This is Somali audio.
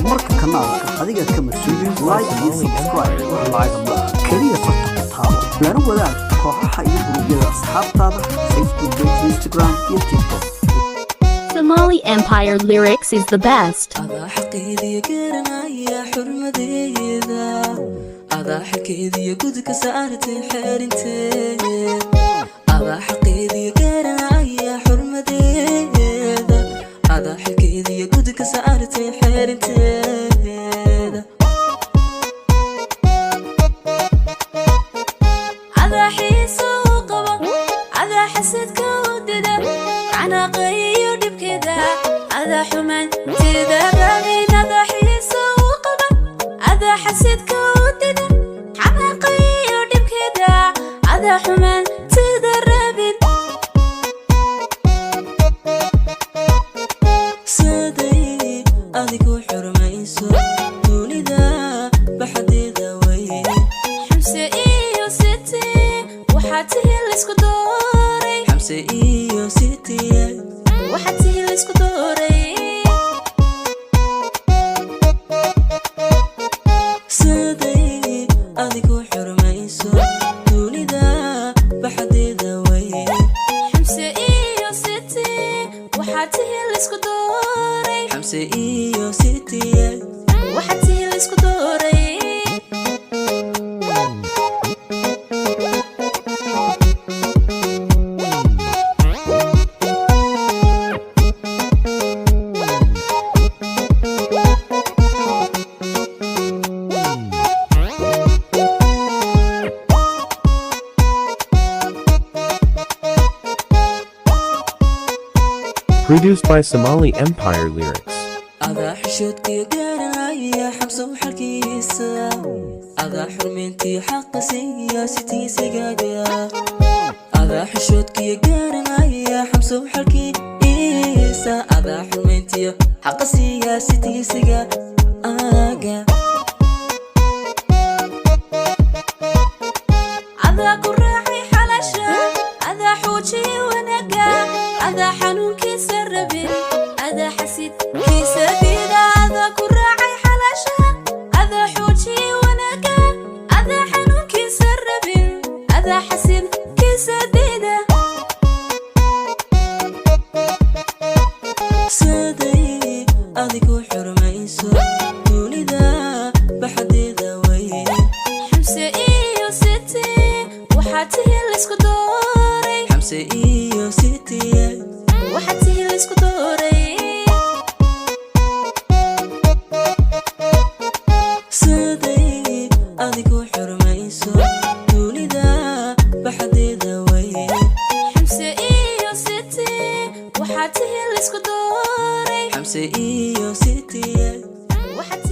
horumarka kanaalka adiga ka masuulin like iyo subscribe wax lacag ma kaliya farta taabo lana wadaag kooxaha iyo gurubyada asxaabtaada Facebook page Instagram iyo TikTok. Somali Empire Lyrics is the best. Adaa xaqeediya garanaya xurmadeeda Adaa xaqeediya gudka saartay xerinteeda Adaa xaqeediya garanaya xurmadeeda Adaa xaqeediya gudka saartay xerinteeda Adaa xiiso qaba Adaa xasadka wadada ana qayo dibkeeda Adaa xumaan tida rabin Adaa xiiso qaba Adaa xasadka wadada ana qayo dibkeeda Adaa xumaan tida rabin saday adigu xurmayso dunida baxdeeda way xamse iyo siti waxaad hel isku dooray xamse iyo siti waxaad hel isku dooray saday adigu xurmayso dunida baxdeeda way xamse iyo siti waxaad hel isku dooray xamse iyo siti waxaad hel isku dooray Produced by Somali Empire Lyrics. Adaa xishoodkii garanaya xabso xalkiisa Adaa xurmeyntii xaqa siyaasatiisagaaga Adaa xishoodkii garanaya xabso xalkiisa Adaa xurmeyntii xaqa siyaasatiisagaaga Adaa ku raacay xalasha Adaa xuujiyay wanaagga Adaa xanuunkiisa rabin Adaa xasidkiisa diida Adaa ku raacay xalasha Adaa xuujiyay wanaagga Adaa xanuunkiisa rabin Adaa xasidkiisa diida saday adigu xurmayso dunida baxdeeda way xamse iyo siti waxaad hel isku dooray xamse iyo siti waxaad hel isku dooray saday adigu xurmayso dunida baxdeeda way xamse iyo siti waxaad hel isku dooray xamse iyo siti waxaad